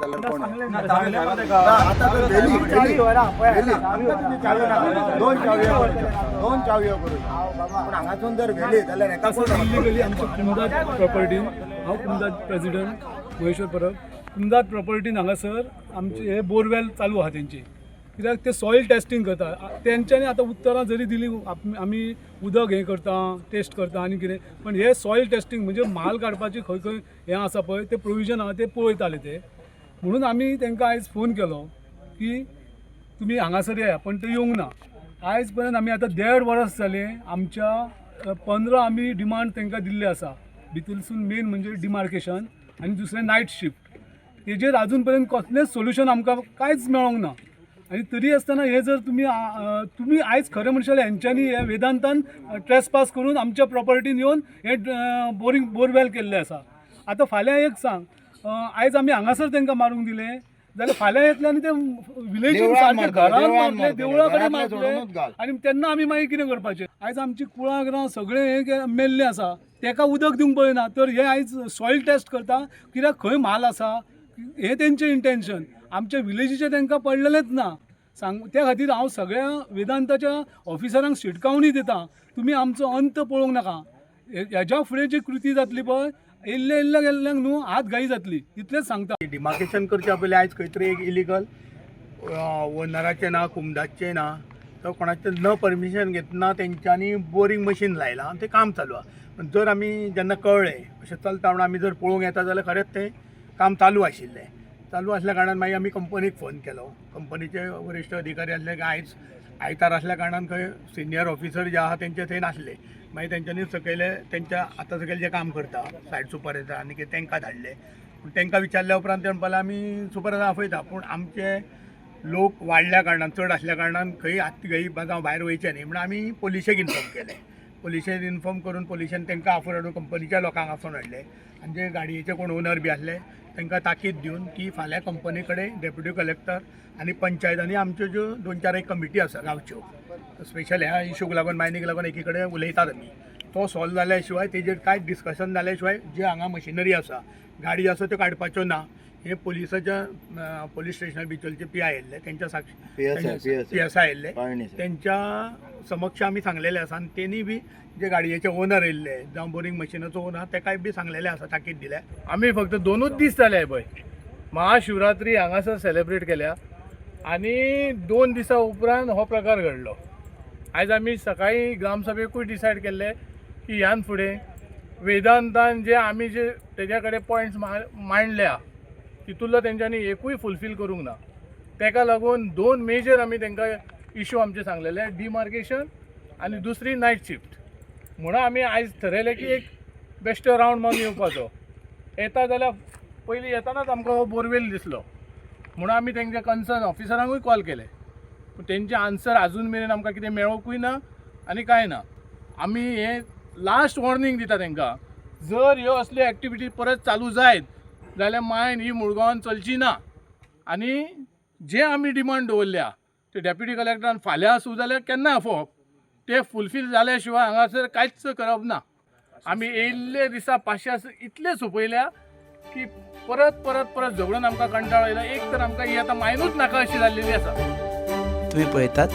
जाल्यार कोण दोन चावयो करून पूण हांगासून जर व्हेली जाल्यार हेका कोण इलिगली आमच्या कुमदाद प्रॉपर्टीन हांव कुमदाद प्रेसिडेंट महेश्वर परब कुमदाद प्रॉपर्टीन हांगासर आमचे हे बोरवेल चालू आहा तेंची कित्याक ते सॉयल टेस्टिंग करता तेंच्यांनी आतां उतरां जरी दिली आमी उदक हें करता टेस्ट करता आनी कितें पण हे सॉयल टेस्टिंग म्हणजे माल काडपाची खंय खंय हें आसा पळय ते प्रोविजन आहा ते पळयताले ते म्हणून आमी तांकां आयज फोन केलो की तुमी हांगासर या पण ते येवंक ना आयज पर्यंत आमी आतां 1.5 वर्स जालें आमच्या 15 आमी डिमांड तांकां दिल्ले आसा भितरसून मेन म्हणजे डिमार्केशन आनी दुसरें नायट शिफ्ट तेजेर आजून पर्यंत कसलेंच सोल्युशन आमकां कांयच मेळोंक ना आनी तरी आसतना हे जर तुमी आयज खरें म्हणशाले हेंच्यांनी हे वेदांतान ट्रेसपास करून आमच्या प्रॉपर्टीन येवन हे बोरवेल केल्ले आसा आतां फाल्यां एक सांग आयज आमी हांगासर तांकां मारूंक दिले जाल्यार फाल्यां येतले आनी ते विलेजीन सारके घरान मारले देवळा कडेन मारले आनी तेन्ना आमी मागीर कितें करपाचें आयज आमची कुळागरां सगळें हे मेल्लें आसा तेका उदक दिवंक पळयना तर हे आयज सॉयल टेस्ट करता कित्याक खंय माल आसा हे तेंचें इंटेंशन आमच्या विलेजीचे तांकां पडलेलेंच ना सांग त्या खातीर हांव सगळ्या वेदांताच्या ऑफिसरांक शिटकावणी दिता तुमी आमचो अंत पळोवंक नाका हेज्या फुडें जी कृती जातली पळय इल्ल्या गेल्ल्यांक न्हू हात घाई जातली इतलेंच सांगता डिमार्केशन करच्या पयलीं आयज खंय तरी एक इलिगल ओनराचें ना कुमदाचें ना तो कोणाचें न परमिशन घेतना तेंच्यांनी बोरींग मशीन लायलां आनी तें काम चालू आहा पण जर आमी जेन्ना कळ्ळें अशें चलता म्हणून आमी जर पळोवंक येता जाल्यार खरेंच तें काम चालू आशिल्लें चालू असल्या कारणान मागीर आमी कंपनीक फोन केलो कंपनीचे वरिश्ठ अधिकारी आसले की आयज आयतार असल्या कारणान खंय सिनियर ऑफिसर जे आहा तेंचे थंय नासले मागीर तेंच्यांनी सकयले तेंच्या आतां सकयल जे काम करता सायट सुपरवायझर आनी कितें तेंकां धाडले पूण तेंकां विचारल्या उपरांत ते म्हणपाक आमी सुपरवायझर आपयता पूण आमचे लोक वाडल्या कारणान चड आसल्या कारणान खंय आत्ती जावं भायर वयचें न्ही म्हणून आमी पोलिशेक इन्फॉर्म केलें पोलिशेन इन्फॉर्म करून पोलिशेन तांकां आफोर हाडून कंपनीच्या लोकांक आफोन हाडले आनी जे गाडयेचे कोण ओनर बी आसले तांकां ताकीद दिवन की फाल्यां कंपनी कडेन डेप्युटी कलेक्टर आनी पंचायतांनी आमच्यो ज्यो 2-4 कमिटी आसा गांवच्यो स्पेशल ह्या इशूक लागून मायनीक लागून एकी कडेन उलयतात आमी तो सॉल्व जाल्या शिवाय तेजेर कांयच डिस्कशन जाल्या शिवाय जे हांगा मशिनरी आसा गाडी आसा त्यो काडपाच्यो ना हे पोलिसाच्या पोलीस स्टेशनार बिचोलचे PI आयिल्ले तेंच्या साक्षी PSI आयिल्ले तेंच्या समक्ष आमी सांगलेले आसा आनी तेणी बी जे गाडयेचे ओनर आयिल्ले जावं बोरींग मशिनाचो ओनर तेकाय बी सांगलेले आसा ताकीद दिल्या आमी फक्त 2च दीस जाले पळय महाशिवरात्री हांगासर सेलिब्रेट केल्या आनी 2 दिसां उपरांत हो प्रकार घडलो आयज आमी सकाळी ग्रामसभेकूय डिसायड केल्ले की ह्यान फुडें वेदांतान जे आमी जे तेज्या कडेन पॉयंट्स मांडल्या तितूंतलो तेंच्यांनी एकूय फुलफील करूंक ना तेका लागून 2 मेजर आमी तांकां इशू आमचे सांगलेले डिमार्केशन आनी दुसरी नायट शिफ्ट म्हणून आमी आयज थरयलें की एक बेश्टो रावंड मारून येवपाचो येता जाल्यार पयलीं येतानाच आमकां हो बोरवेल दिसलो म्हणून आमी तेंच्या कन्सर्न ऑफिसरांकूय कॉल केले पूण तेंचे आन्सर आजून मेरेन आमकां कितें मेळोंकूय ना आनी कांय ना आमी हे लास्ट वॉर्निंग दिता तांकां जर ह्यो असल्यो एक्टिविटी परत चालू जायत जाल्यार मायन ही मुळगांवान चलची ना आनी जे आमी डिमांड दवरल्या ते डेप्युटी कलेक्टरान फाल्यां आसूं जाल्यार केन्ना आपोवप ते फुलफील जाल्या शिवाय हांगासर कांयच करप ना आमी येयल्ले दिसा 500 इतले सोंपयल्या की परत परत परत झगडून आमकां कंटाळो येयला एक तर आमकां ही आतां मायनूच नाका अशी जाल्लेली आसा तुम्ही पळयतात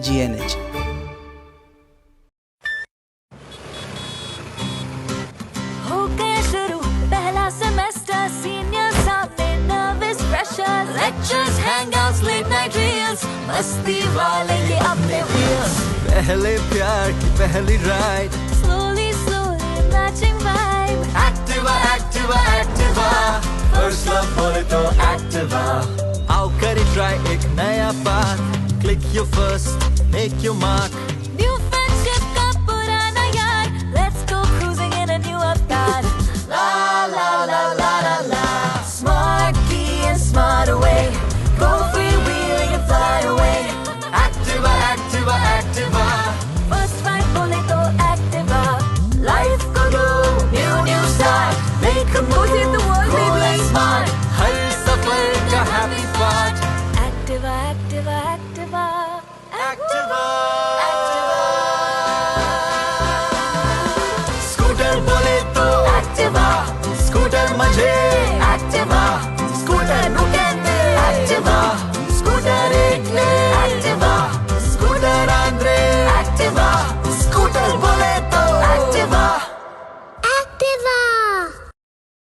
GNH Lectures, hangouts, late night reels, मस्ती वाले ये अपने wheels. पहले प्यार की पहली ride. Slowly, slowly matching vibe. Activa, Activa, Activa. First love बोले तो Activa. आओ करें try एक नया path. Click your first, make your mark.